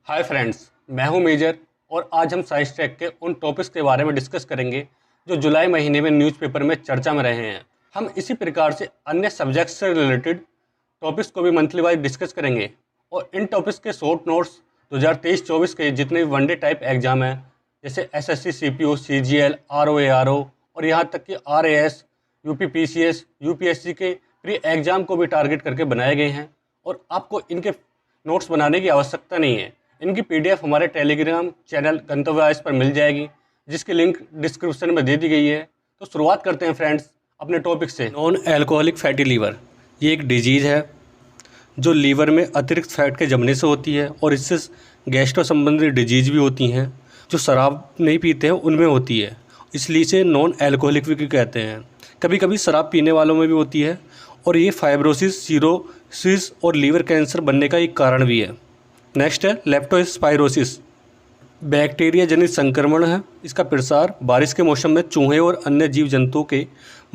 Hi friends, मैं हूं major और आज हम साइंस ट्रैक के उन टॉपिक्स के बारे में डिस्कस करेंगे जो जुलाई महीने में न्यूज़पेपर में चर्चा में रहे हैं। हम इसी प्रकार से अन्य सब्जेक्ट्स से रिलेटेड टॉपिक्स को भी मंथली वाइज डिस्कस करेंगे और इन टॉपिक्स के शॉर्ट नोट्स 2023-24 के जितने भी वनडे टाइप एग्जाम हैं जैसे एसएससी, सीपीओ, सीजीएल, आरओ और यहाँ तक कि आरएएस, यूपी पीसीएस, यूपीएससी के प्री एग्जाम को भी टारगेट करके बनाए गए हैं और आपको इनके नोट्स बनाने की आवश्यकता नहीं है। इनकी पीडीएफ हमारे टेलीग्राम चैनल गंतव्य आइस पर मिल जाएगी, जिसकी लिंक डिस्क्रिप्शन में दे दी गई है। तो शुरुआत करते हैं फ्रेंड्स अपने टॉपिक से। नॉन एल्कोहलिक फैटी लीवर ये एक डिजीज़ है जो लीवर में अतिरिक्त फैट के जमने से होती है और इससे गैस्ट्रो संबंधी डिजीज़ भी होती हैं जो शराब नहीं पीते हैं उनमें होती है, इसलिए इसे नॉन एल्कोहलिक भी कहते हैं। कभी कभी शराब पीने वालों में भी होती है और ये फाइब्रोसिस, सीरोसिस और लीवर कैंसर बनने का एक कारण भी है। नेक्स्ट है लेप्टोस्पाइरोसिस, बैक्टीरिया जनित संक्रमण है। इसका प्रसार बारिश के मौसम में चूहे और अन्य जीव जंतुओं के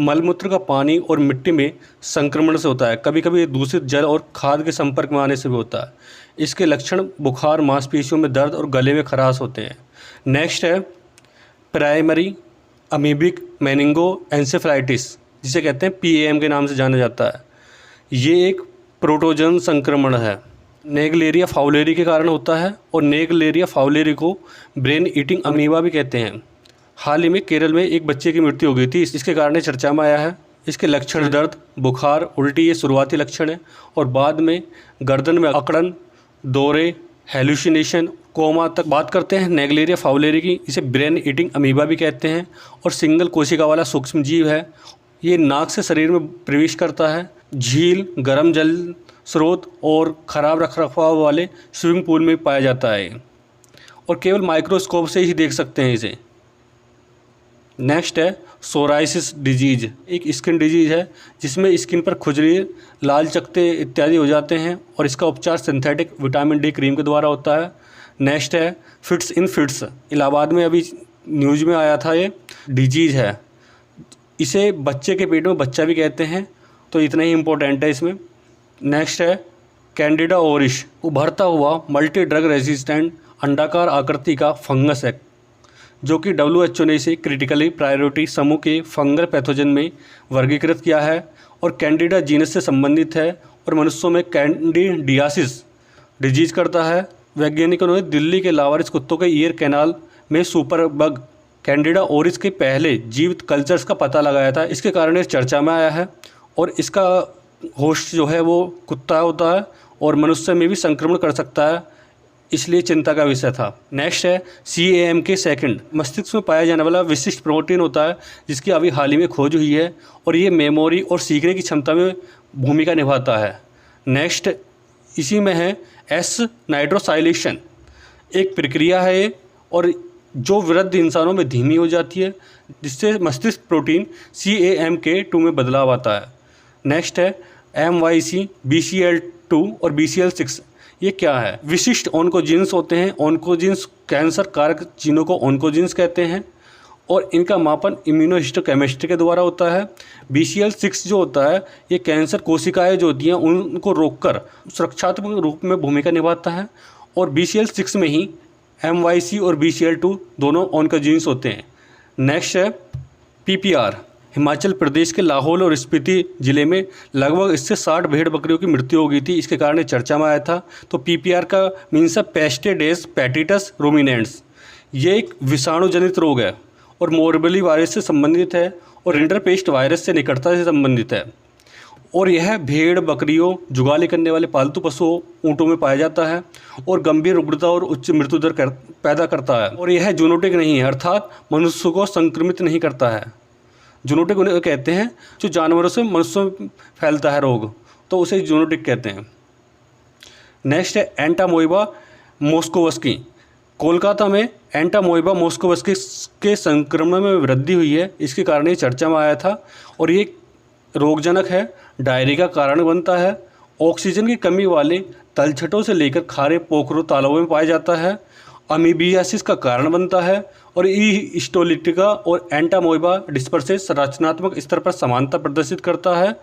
मलमूत्र का पानी और मिट्टी में संक्रमण से होता है। कभी कभी दूषित जल और खाद के संपर्क में आने से भी होता है। इसके लक्षण बुखार, मांसपेशियों में दर्द और गले में खराश होते हैं। नेक्स्ट है प्राइमरी अमीबिक मेनिंगो एंसेफलाइटिस, जिसे कहते हैं PAM के नाम से जाना जाता है। ये एक प्रोटोजन संक्रमण है, नेगलेरिया फाउलेरी के कारण होता है और नेगलेरिया फाउलेरी को ब्रेन ईटिंग अमीबा भी कहते हैं। हाल ही में केरल में एक बच्चे की मृत्यु हो गई थी, इसके कारण चर्चा में आया है। इसके लक्षण दर्द, बुखार, उल्टी ये शुरुआती लक्षण है और बाद में गर्दन में अकड़न, दौरे, हेलुसिनेशन, कोमा तक। बात करते हैं नेगलेरिया फाउलेरी की, इसे ब्रेन ईटिंग अमीबा भी कहते हैं और सिंगल कोशिका वाला सूक्ष्म जीव है। ये नाक से शरीर में प्रवेश करता है। झील, गर्म जल स्रोत और ख़राब रखरखाव वाले स्विमिंग पूल में पाया जाता है और केवल माइक्रोस्कोप से ही देख सकते हैं इसे। नेक्स्ट है सोराइसिस डिजीज़, एक स्किन डिजीज़ है जिसमें स्किन पर खुजली, लाल चकत्ते इत्यादि हो जाते हैं और इसका उपचार सिंथेटिक विटामिन D क्रीम के द्वारा होता है। नेक्स्ट है फिट्स इन फिट्स, इलाहाबाद में अभी न्यूज़ में आया था। ये डिजीज़ है, इसे बच्चे के पेट में बच्चा भी कहते हैं, तो इतना ही इम्पोर्टेंट है इसमें। नेक्स्ट है कैंडिडा ओरिश, उभरता हुआ मल्टी ड्रग रेजिस्टेंट अंडाकार आकृति का फंगस है जो कि WHO ने इसे क्रिटिकली प्रायोरिटी समूह के फंगल पैथोजन में वर्गीकृत किया है और कैंडिडा जीनस से संबंधित है और मनुष्यों में कैंडिडियासिस डिजीज करता है। वैज्ञानिकों ने दिल्ली के लावारिस कुत्तों के ईयर कैनाल में सुपर बग कैंडिडा ओरिस के पहले जीवित कल्चर्स का पता लगाया था। इसके कारण ये चर्चा में आया है और इसका होस्ट जो है वो कुत्ता होता है और मनुष्य में भी संक्रमण कर सकता है, इसलिए चिंता का विषय था। नेक्स्ट है CAMK2, मस्तिष्क में पाया जाने वाला विशिष्ट प्रोटीन होता है जिसकी अभी हाल ही में खोज हुई है और ये मेमोरी और सीखने की क्षमता में भूमिका निभाता है। नेक्स्ट इसी में है S-नाइट्रोसाइलेशन, एक प्रक्रिया है ये और जो वृद्ध इंसानों में धीमी हो जाती है जिससे मस्तिष्क प्रोटीन CAMK2 में बदलाव आता है। नेक्स्ट है MYC, BCL2 और BCL6, ये क्या है? विशिष्ट ऑन्कोजीन्स होते हैं। ऑन्कोजीन्स कैंसर कारक जीनों को ऑन्कोजीन्स कहते हैं और इनका मापन इम्यूनोहिस्टोकेमिस्ट्री के द्वारा होता है। BCL6 जो होता है ये कैंसर कोशिकाएं जो होती हैं उनको रोककर सुरक्षात्मक रूप में भूमिका निभाता है और BCL6 में ही MYC और BCL2 दोनों ऑन्कोजीन्स होते हैं। नेक्स्ट है PPR, हिमाचल प्रदेश के लाहौल और स्पीति जिले में लगभग इससे 60 भेड़ बकरियों की मृत्यु हो गई थी, इसके कारण चर्चा में आया था। तो PPR का मीन्स है पेस्टेडेस पैटिटस रूमिनेंट्स, ये एक विषाणु जनित रोग है और मोरबली वायरस से संबंधित है और रिंडरपेस्ट वायरस से निकटता से संबंधित है और यह भेड़ बकरियों, जुगाली करने वाले पालतू पशुओं, ऊँटों में पाया जाता है और गंभीर रुग्णता और उच्च मृत्यु दर पैदा करता है और यह जूनोटिक नहीं है, अर्थात मनुष्य को संक्रमित नहीं करता है। जूनोटिक उन्हें कहते हैं जो जानवरों से मनुष्यों में फैलता है रोग, तो उसे जूनोटिक कहते हैं। नेक्स्ट है एंटामोइबा मोस्कोवस्की, कोलकाता में एंटामोइबा मोस्कोवस्की के संक्रमण में वृद्धि हुई है, इसके कारण ये चर्चा में आया था और ये रोगजनक है, डायरिया का कारण बनता है। ऑक्सीजन की कमी वाले तलछटों से लेकर खारे पोखरों तालाबों में पाया जाता है। अमीबियासिस का कारण बनता है और ई स्टोलिटिका और एंटामोइबा डिस्पर्सिस रचनात्मक स्तर पर समानता प्रदर्शित करता है।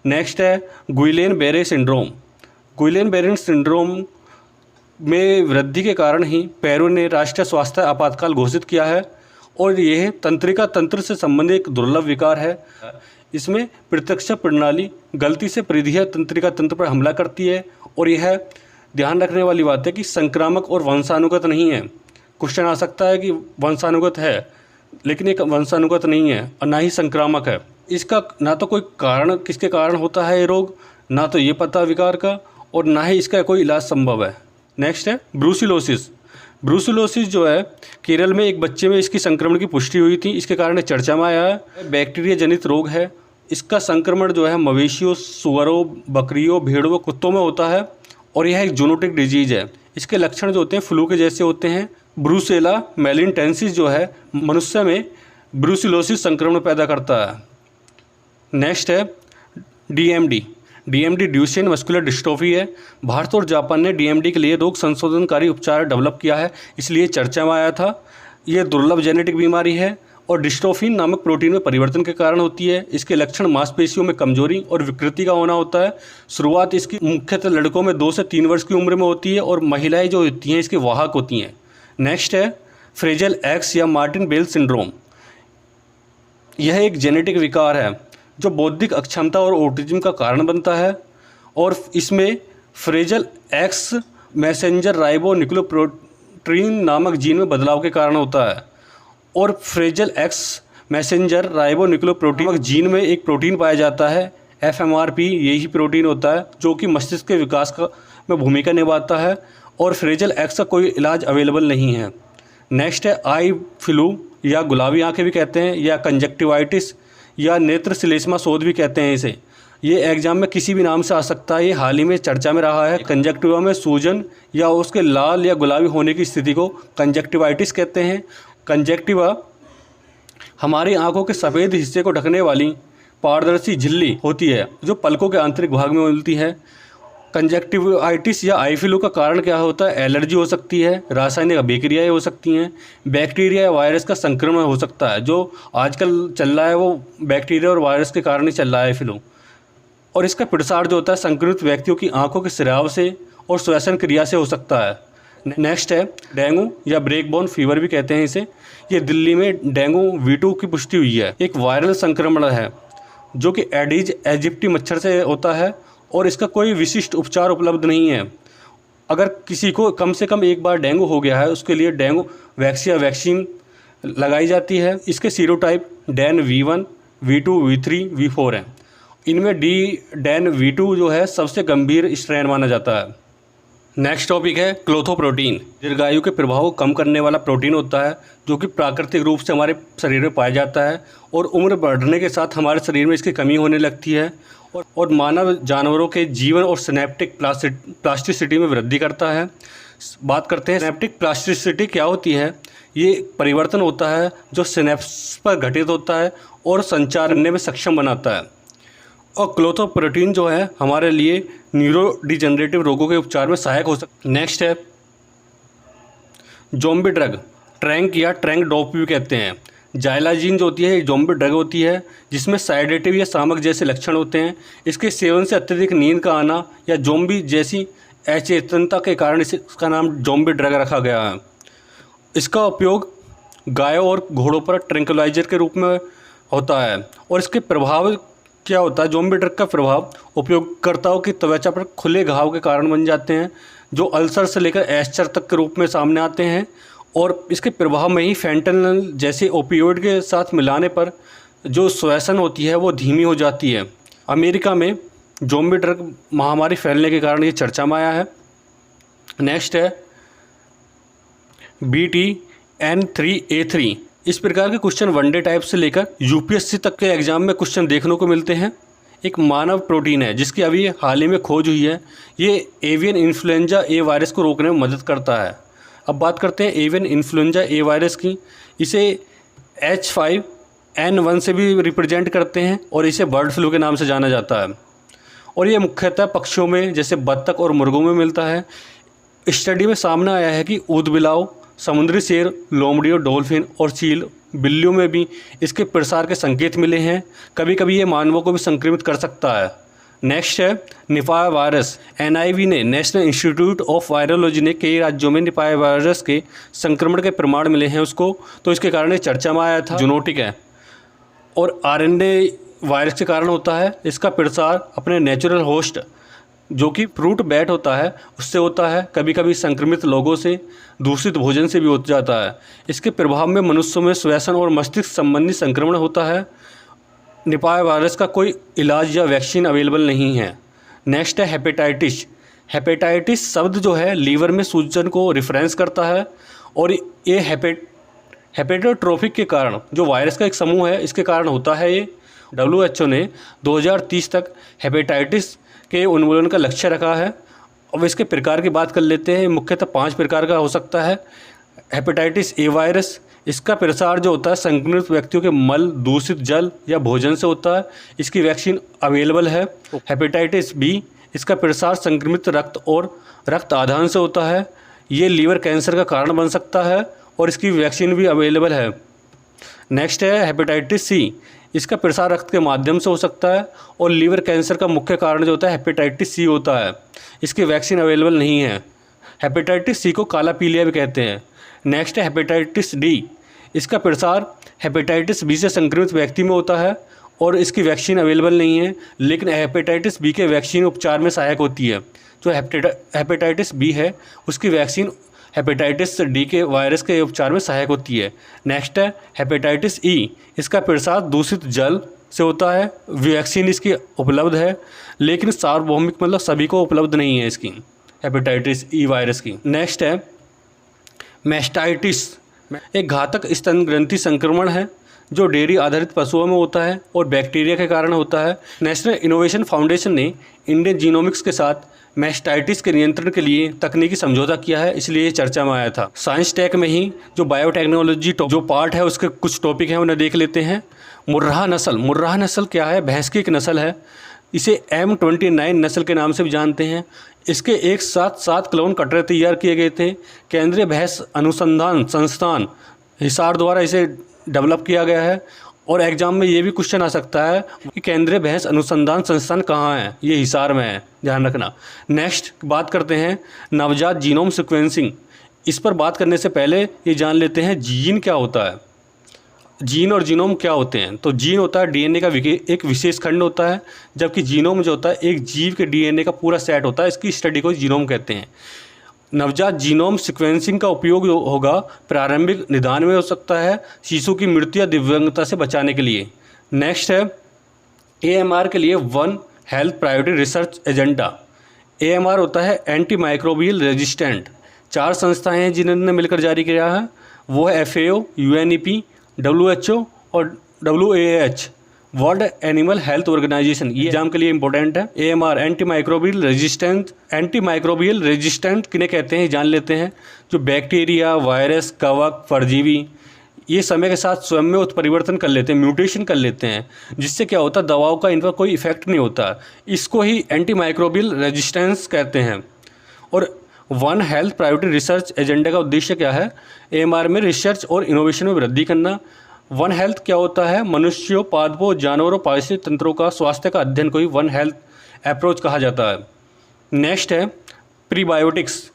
नेक्स्ट है गुइलेन बेरे सिंड्रोम। गुइलेन बेरे सिंड्रोम में वृद्धि के कारण ही पेरू ने राष्ट्रीय स्वास्थ्य आपातकाल घोषित किया है और यह तंत्रिका तंत्र से संबंधित एक दुर्लभ विकार है। इसमें प्रतिरक्षा प्रणाली गलती से परिधीय तंत्रिका तंत्र पर हमला करती है और यह ध्यान रखने वाली बात है कि संक्रामक और वंशानुगत नहीं है। क्वेश्चन आ सकता है कि वंशानुगत है, लेकिन एक वंशानुगत नहीं है और ना ही संक्रामक है। इसका ना तो कोई कारण, किसके कारण होता है ये रोग, ना तो ये पता विकार का, और ना ही इसका कोई इलाज संभव है। नेक्स्ट है ब्रूसिलोसिस। ब्रूसिलोसिस जो है केरल में एक बच्चे में इसकी संक्रमण की पुष्टि हुई थी, इसके कारण चर्चा में आया है। बैक्टीरिया जनित रोग है। इसका संक्रमण जो है मवेशियों, सुअरों, बकरियों, भेड़ों, कुत्तों में होता है और यह एक जूनोटिक डिजीज है। इसके लक्षण जो होते हैं फ्लू के जैसे होते हैं। ब्रूसेला मैलिनटेंसिस जो है मनुष्य में ब्रूसिलोसिस संक्रमण पैदा करता है। नेक्स्ट है DMD. DMD Duchenne muscular dystrophy है। भारत और जापान ने डीएमडी के लिए रोग संशोधनकारी उपचार डेवलप किया है, इसलिए चर्चा में आया था। ये दुर्लभ जेनेटिक बीमारी है और डिस्ट्रोफिन नामक प्रोटीन में परिवर्तन के कारण होती है। इसके लक्षण मांसपेशियों में कमजोरी और विकृति का होना होता है। शुरुआत इसकी मुख्यतः लड़कों में 2 से 3 वर्ष की उम्र में होती है और महिलाएं जो होती हैं इसके वाहक होती हैं। नेक्स्ट है फ्रेजल एक्स या मार्टिन बेल सिंड्रोम। यह एक जेनेटिक विकार है जो बौद्धिक अक्षमता और ऑटिज्म का कारण बनता है और इसमें phrasal x messenger ribo nucleoprotein नामक जीन में बदलाव के कारण होता है। और phrasal x messenger ribo nucleoprotein नामक जीन में एक प्रोटीन पाया जाता है, FMRP, यही प्रोटीन होता है जो कि मस्तिष्क के विकास में भूमिका निभाता है और फ्रेजल एक्स का कोई इलाज अवेलेबल नहीं है। नेक्स्ट है आई फ्लू या गुलाबी आंखें भी कहते हैं या कंजक्टिवाइटिस या नेत्र श्लेष्मा शोथ भी कहते हैं इसे। ये एग्जाम में किसी भी नाम से आ सकता है। ये हाल ही में चर्चा में रहा है। कंजक्टिवा में सूजन या उसके लाल या गुलाबी होने की स्थिति को कंजक्टिवाइटिस कहते हैं। कंजक्टिवा हमारी आंखों के सफ़ेद हिस्से को ढकने वाली पारदर्शी झिल्ली होती है जो पलकों के आंतरिक भाग में मिलती है। कंजक्टिवाइटिस या आई फ्लू का कारण क्या होता है? एलर्जी हो सकती है, रासायनिक अभिक्रियाएं हो सकती हैं, बैक्टीरिया या वायरस का संक्रमण हो सकता है। जो आजकल चल रहा है वो बैक्टीरिया और वायरस के कारण ही चल रहा है फ्लू। और इसका प्रसार जो होता है संक्रमित व्यक्तियों की आंखों के स्राव से और श्वसन क्रिया से हो सकता है। नेक्स्ट है डेंगू या ब्रेक बोन फीवर भी कहते हैं इसे। ये दिल्ली में डेंगू V2 की पुष्टि हुई है। एक वायरल संक्रमण है जो कि एडिज एजिप्टी मच्छर से होता है और इसका कोई विशिष्ट उपचार उपलब्ध नहीं है। अगर किसी को कम से कम एक बार डेंगू हो गया है उसके लिए डेंगू वैक्सीन लगाई जाती है। इसके serotype Dan V1, V2, V3, V4 हैं। इनमें डैन V2 जो है सबसे गंभीर स्ट्रेन माना जाता है। नेक्स्ट टॉपिक है क्लोथोप्रोटीन। दीर्घायु के प्रभाव को कम करने वाला प्रोटीन होता है जो कि प्राकृतिक रूप से हमारे शरीर में पाया जाता है और उम्र बढ़ने के साथ हमारे शरीर में इसकी कमी होने लगती है और मानव जानवरों के जीवन और सिनेप्टिक प्लास्टिसिटी में वृद्धि करता है। बात करते हैं सिनेप्टिक प्लास्टिसिटी क्या होती है। ये परिवर्तन होता है जो सिनेप्स पर घटित होता है और संचार करने में सक्षम बनाता है। और क्लोथोप्रोटीन जो है हमारे लिए न्यूरोडिजेनरेटिव रोगों के उपचार में सहायक हो सकता है। नेक्स्ट है ज़ॉम्बी ड्रग, ट्रैंक या ट्रैंक डोप भी कहते हैं। जाइलाजीन जो होती है एक ज़ॉम्बी ड्रग होती है जिसमें साइडेटिव या शामक जैसे लक्षण होते हैं। इसके सेवन से अत्यधिक नींद का आना या ज़ॉम्बी जैसी अचेतनता के कारण इसका नाम ज़ॉम्बी ड्रग रखा गया है। इसका उपयोग गायों और घोड़ों पर ट्रैंक्विलाइजर के रूप में होता है। और इसके प्रभाव क्या होता है? ज़ॉम्बी ड्रग का प्रभाव उपयोगकर्ताओं की त्वचा पर खुले घाव के कारण बन जाते हैं जो अल्सर से लेकर एस्चर तक के रूप में सामने आते हैं। और इसके प्रभाव में ही फेंटेनल जैसे ओपियोइड के साथ मिलाने पर जो श्वसन होती है वो धीमी हो जाती है। अमेरिका में ज़ॉम्बी ड्रग महामारी फैलने के कारण ये चर्चा में आया है। नेक्स्ट है BTN3A3। इस प्रकार के क्वेश्चन वनडे टाइप से लेकर UPSC तक के एग्जाम में क्वेश्चन देखने को मिलते हैं। एक मानव प्रोटीन है जिसकी अभी हाल ही में खोज हुई है। ये एवियन इन्फ्लुएंजा ए वायरस को रोकने में मदद करता है। अब बात करते हैं एवियन इन्फ्लुएंजा ए वायरस की। इसे H5N1 से भी रिप्रेजेंट करते हैं और इसे बर्ड फ्लू के नाम से जाना जाता है। और ये मुख्यतः पक्षियों में जैसे बत्तख और मुर्गों में मिलता है। स्टडी में सामने आया है कि ऊदबिलाव, समुद्री शेर, लोमड़ियों, डॉल्फिन और चील, बिल्लियों में भी इसके प्रसार के संकेत मिले हैं। कभी कभी ये मानवों को भी संक्रमित कर सकता है। नेक्स्ट है निपाह वायरस। NIV ने नेशनल इंस्टीट्यूट ऑफ वायरोलॉजी ने कई राज्यों में निपाह वायरस के संक्रमण के प्रमाण मिले हैं उसको, तो इसके कारण ये चर्चा में आया था। जूनोटिक है और RNA वायरस के कारण होता है। इसका प्रसार अपने नेचुरल होस्ट जो कि फ्रूट बैट होता है उससे होता है, कभी कभी संक्रमित लोगों से, दूषित भोजन से भी हो जाता है। इसके प्रभाव में मनुष्यों में श्वसन और मस्तिष्क संबंधी संक्रमण होता है। निपाह वायरस का कोई इलाज या वैक्सीन अवेलेबल नहीं है। नेक्स्ट है हेपेटाइटिस। हेपेटाइटिस शब्द जो है लीवर में सूजन को रेफरेंस करता है और ये हेपेटोट्रोफिक के कारण जो वायरस का एक समूह है इसके कारण होता है। ये WHO ने 2030 तक हेपेटाइटिस के उन्मूलन का लक्ष्य रखा है। अब इसके प्रकार की बात कर लेते हैं। मुख्यतः 5 प्रकार का हो सकता है। हेपेटाइटिस ए वायरस, इसका प्रसार जो होता है संक्रमित व्यक्तियों के मल, दूषित जल या भोजन से होता है। इसकी वैक्सीन अवेलेबल है। हेपेटाइटिस बी, इसका प्रसार संक्रमित रक्त और रक्त आधान से होता है। ये लीवर कैंसर का कारण बन सकता है और इसकी वैक्सीन भी अवेलेबल है। नेक्स्ट है हेपेटाइटिस सी, इसका प्रसार रक्त के माध्यम से हो सकता है और लीवर कैंसर का मुख्य कारण जो होता है हेपेटाइटिस सी होता है। इसकी वैक्सीन अवेलेबल नहीं है। हेपेटाइटिस सी को काला पीलिया भी कहते हैं। नेक्स्ट है हेपेटाइटिस डी, इसका प्रसार हेपेटाइटिस बी से संक्रमित व्यक्ति में होता है और इसकी वैक्सीन अवेलेबल नहीं है, लेकिन हेपेटाइटिस बी के वैक्सीन उपचार में सहायक होती है। जो हेपेटाइटिस बी है उसकी वैक्सीन हेपेटाइटिस डी के वायरस के उपचार में सहायक होती है। नेक्स्ट है हेपेटाइटिस ई, इसका प्रसार दूषित जल से होता है। वैक्सीन इसकी उपलब्ध है लेकिन सार्वभौमिक मतलब सभी को उपलब्ध नहीं है इसकी हेपेटाइटिस ई वायरस की। नेक्स्ट है मैस्टाइटिस, एक घातक स्तन ग्रंथि संक्रमण है जो डेयरी आधारित पशुओं में होता है और बैक्टीरिया के कारण होता है। नेशनल इनोवेशन फाउंडेशन ने इंडियन जीनोमिक्स के साथ मैस्टाइटिस के नियंत्रण के लिए तकनीकी समझौता किया है, इसलिए ये चर्चा में आया था। साइंस टेक में ही जो बायोटेक्नोलॉजी जो पार्ट है उसके कुछ टॉपिक हैं उन्हें देख लेते हैं। मुर्राह नस्ल। मुर्राह नस्ल क्या है? भैंस की एक नस्ल है। इसे M29 नस्ल के नाम से भी जानते हैं। इसके एक साथ 7 क्लोन कटरे तैयार किए गए थे। केंद्रीय भैंस अनुसंधान संस्थान हिसार द्वारा इसे डेवलप किया गया है। और एग्जाम में ये भी क्वेश्चन आ सकता है कि केंद्रीय भैंस अनुसंधान संस्थान कहाँ है? ये हिसार में है, ध्यान रखना। नेक्स्ट बात करते हैं नवजात जीनोम सीक्वेंसिंग। इस पर बात करने से पहले ये जान लेते हैं जीन क्या होता है। जीन और जीनोम क्या होते हैं? तो जीन होता है DNA का एक विशेष खंड होता है, जबकि जीनोम जो होता है एक जीव के DNA का पूरा सेट होता है। इसकी स्टडी को जीनोम कहते हैं। नवजात जीनोम सीक्वेंसिंग का उपयोग होगा प्रारंभिक निदान में हो सकता है शिशु की मृत्यु या दिव्यांगता से बचाने के लिए। नेक्स्ट है AMR के लिए one health priority research agenda. AMR होता है एंटी माइक्रोबियल रेजिस्टेंट। 4 संस्थाएं हैं जिन्होंने मिलकर जारी किया है, वो है FAO, UNEP, WHO और WAH world animal health organization. ये एग्जाम के लिए इंपॉर्टेंट है। AMR एंटी माइक्रोबियल रेजिस्टेंट किन्हें कहते हैं जान लेते हैं। जो बैक्टीरिया, वायरस, कवक, परजीवी ये समय के साथ स्वयं में उत्परिवर्तन कर लेते हैं, म्यूटेशन कर लेते हैं, जिससे क्या होता है दवाओं का इन पर कोई इफेक्ट नहीं होता। इसको ही एंटी माइक्रोबियल रेजिस्टेंस कहते हैं। और one health priority research agenda का उद्देश्य क्या है? AMR में रिसर्च और इनोवेशन में वृद्धि करना। वन हेल्थ क्या होता है? मनुष्यों, पादपों, जानवरों, पारिस्थितिक तंत्रों का स्वास्थ्य का अध्ययन को ही वन हेल्थ अप्रोच कहा जाता है। नेक्स्ट है प्रीबायोटिक्स।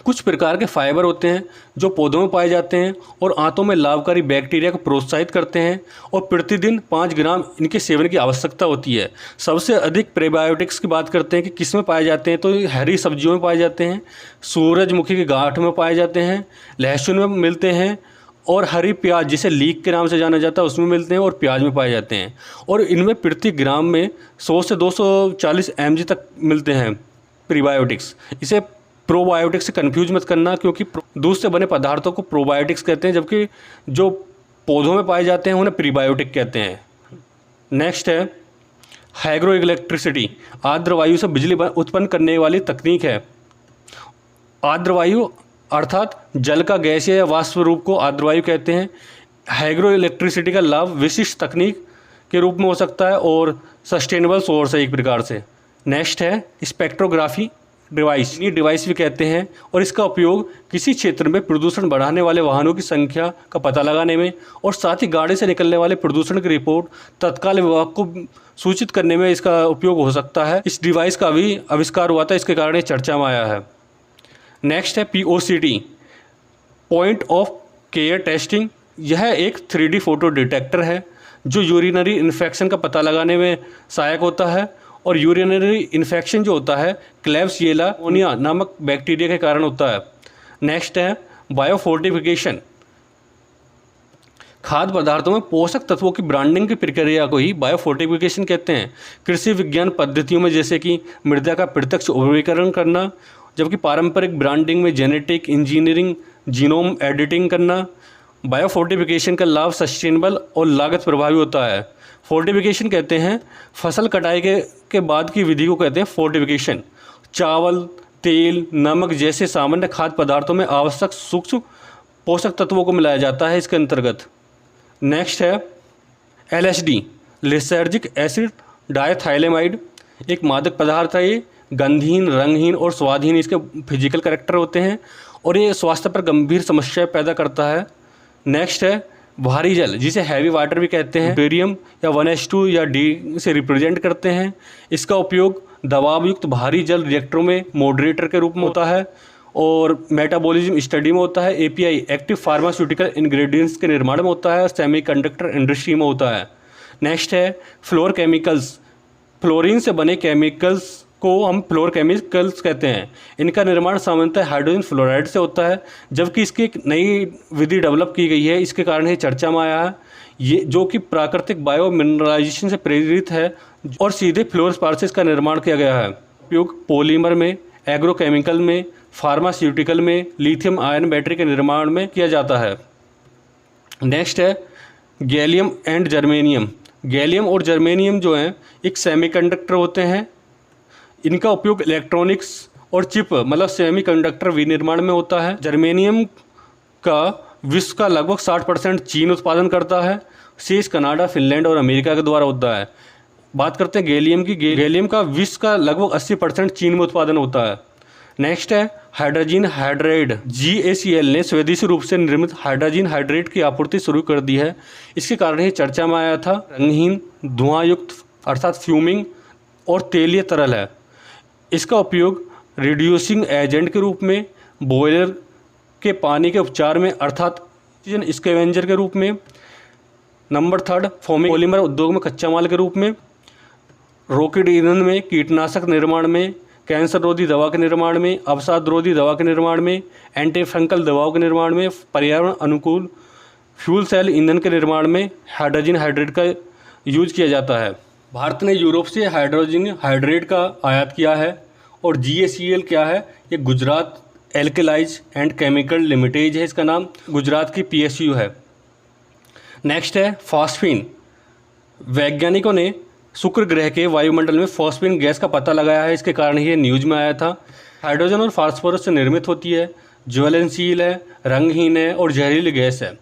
कुछ प्रकार के फाइबर होते हैं जो पौधों में पाए जाते हैं और आंतों में लाभकारी बैक्टीरिया को प्रोत्साहित करते हैं और प्रतिदिन 5 ग्राम इनके सेवन की आवश्यकता होती है। सबसे अधिक प्रीबायोटिक्स की बात करते हैं कि किस में पाए जाते हैं, तो हरी सब्जियों में पाए जाते हैं, सूरजमुखी की गांठ में पाए जाते हैं, लहसुन में मिलते हैं और हरी प्याज जिसे लीक के नाम से जाना जाता है उसमें मिलते हैं और प्याज में पाए जाते हैं। और इनमें प्रति ग्राम में 100 से 240 mg तक मिलते हैं प्रीबायोटिक्स। इसे प्रोबायोटिक्स से कंफ्यूज मत करना, क्योंकि दूध से बने पदार्थों को प्रोबायोटिक्स कहते हैं, जबकि जो पौधों में पाए जाते हैं उन्हें प्रीबायोटिक कहते हैं। नेक्स्ट है हाइग्रो इलेक्ट्रिसिटी। आर्द्र वायु से बिजली उत्पन्न करने वाली तकनीक है। आर्द्र वायु अर्थात जल का गैसीय या वाष्प रूप को आर्द्र वायु कहते हैं। हाइग्रो इलेक्ट्रिसिटी का लाभ विशिष्ट तकनीक के रूप में हो सकता है और सस्टेनेबल सोर्स है एक प्रकार से। नेक्स्ट है स्पेक्ट्रोग्राफी। डिवाइस, ये डिवाइस भी कहते हैं, और इसका उपयोग किसी क्षेत्र में प्रदूषण बढ़ाने वाले वाहनों की संख्या का पता लगाने में और साथ ही गाड़ी से निकलने वाले प्रदूषण की रिपोर्ट तत्काल विभाग को सूचित करने में इसका उपयोग हो सकता है। इस डिवाइस का भी आविष्कार हुआ था, इसके कारण ये चर्चा में आया है। नेक्स्ट है POCT, point of care testing. यह एक 3D फोटो डिटेक्टर है जो यूरिनरी इन्फेक्शन का पता लगाने में सहायक होता है, और यूरिनरी इन्फेक्शन जो होता है क्लेब्सिएला मोनिया नामक बैक्टीरिया के कारण होता है। नेक्स्ट है बायोफोर्टिफिकेशन। खाद्य पदार्थों में पोषक तत्वों की ब्रांडिंग की प्रक्रिया को ही बायोफोर्टिफिकेशन कहते हैं। कृषि विज्ञान पद्धतियों में जैसे कि मृदा का प्रत्यक्ष उर्वरीकरण करना, जबकि पारंपरिक ब्रांडिंग में जेनेटिक इंजीनियरिंग, जीनोम एडिटिंग करना। बायोफोर्टिफिकेशन का लाभ सस्टेनेबल और लागत प्रभावी होता है। फोर्टिफिकेशन कहते हैं फसल कटाई के बाद की विधि को कहते हैं फोर्टिफिकेशन। चावल, तेल, नमक जैसे सामान्य खाद्य पदार्थों में आवश्यक सूक्ष्म पोषक तत्वों को मिलाया जाता है इसके अंतर्गत। नेक्स्ट है LSD, लिसर्जिक एसिड डायथाइलेमाइड। एक मादक पदार्थ है, ये गंधहीन, रंगहीन और स्वादहीन इसके फिजिकल कैरेक्टर होते हैं, और ये स्वास्थ्य पर गंभीर समस्याएं पैदा करता है। नेक्स्ट है भारी जल, जिसे हैवी वाटर भी कहते हैं। बेरियम या 1s2 या D से रिप्रेजेंट करते हैं। इसका उपयोग दबाव युक्त भारी जल रिएक्टरों में मॉडरेटर के रूप में होता है, और मेटाबॉलिज्म स्टडी में होता है। API एक्टिव फार्मास्यूटिकल इंग्रेडिएंट्स के निर्माण में होता है, और सेमीकंडक्टर इंडस्ट्री में होता है। नेक्स्ट है फ्लोर केमिकल्स। फ्लोरीन से बने केमिकल्स को हम फ्लोर केमिकल्स कहते हैं। इनका निर्माण सामान्यतः हाइड्रोजन फ्लोराइड से होता है, जबकि इसकी एक नई विधि डेवलप की गई है, इसके कारण ये चर्चा में आया है। ये जो कि प्राकृतिक बायो मिनरलाइजेशन से प्रेरित है, और सीधे फ्लोरस्पार्सिस का निर्माण किया गया है। उपयोग पॉलीमर में, एग्रोकेमिकल में, फार्मास्यूटिकल में, लिथियम आयन बैटरी के निर्माण में किया जाता है। नेक्स्ट है गैलियम एंड जर्मेनियम। गैलियम और जर्मेनियम जो हैं एक सेमीकंडक्टर होते हैं। इनका उपयोग इलेक्ट्रॉनिक्स और चिप मतलब सेमीकंडक्टर विनिर्माण में होता है। जर्मेनियम का विश्व का लगभग 60% चीन उत्पादन करता है, शेष कनाडा, फिनलैंड और अमेरिका के द्वारा होता है। बात करते हैं गैलियम की। गैलियम का विश्व का लगभग 80% चीन में उत्पादन होता है। नेक्स्ट है हाइड्रोजन हाइड्रेट। GACL ने स्वदेशी रूप से निर्मित हाइड्रोजन हाइड्रेट की आपूर्ति शुरू कर दी है। इसके कारण ही चर्चा में आया था। रंगहीन, धुआंयुक्त अर्थात फ्यूमिंग और तेलीय तरल है। इसका उपयोग रिड्यूसिंग एजेंट के रूप में, बॉयलर के पानी के उपचार में अर्थात ऑक्सीजन स्कैवेंजर के रूप में। नंबर 3 फोमिंग पॉलीमर उद्योग में कच्चा माल के रूप में, रॉकेट ईंधन में, कीटनाशक निर्माण में, कैंसर रोधी दवा के निर्माण में, अवसाद रोधी दवा के निर्माण में, एंटी फंगल दवाओं के निर्माण में, पर्यावरण अनुकूल फ्यूल सेल ईंधन के निर्माण में हाइड्रोजन हाइड्रेट का यूज किया जाता है। भारत ने यूरोप से हाइड्रोजन हाइड्रेट का आयात किया है। और GACL क्या है? ये गुजरात एल्कलाइज एंड केमिकल लिमिटेड है, इसका नाम गुजरात की PSU है। नेक्स्ट है फॉस्फीन। वैज्ञानिकों ने शुक्र ग्रह के वायुमंडल में फॉस्फीन गैस का पता लगाया है, इसके कारण ही ये न्यूज में आया था। हाइड्रोजन और फास्फोरस से निर्मित होती है, ज्वलनशील है, रंगहीन है और जहरीली गैस है।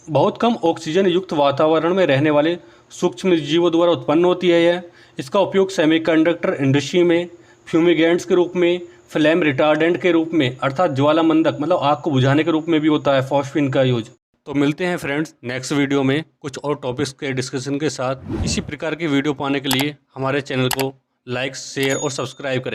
बहुत कम ऑक्सीजन युक्त वातावरण में रहने वाले सूक्ष्म जीवों द्वारा उत्पन्न होती है यह। इसका उपयोग सेमीकंडक्टर इंडस्ट्री में फ्यूमिगेंट्स के रूप में, फ्लेम रिटार्डेंट के रूप में अर्थात ज्वालामंदक मतलब आग को बुझाने के रूप में भी होता है फॉस्फीन का यूज। तो मिलते हैं फ्रेंड्स नेक्स्ट वीडियो में कुछ और टॉपिक्स के डिस्कशन के साथ। इसी प्रकार की वीडियो पाने के लिए हमारे चैनल को लाइक, शेयर और सब्सक्राइब करें।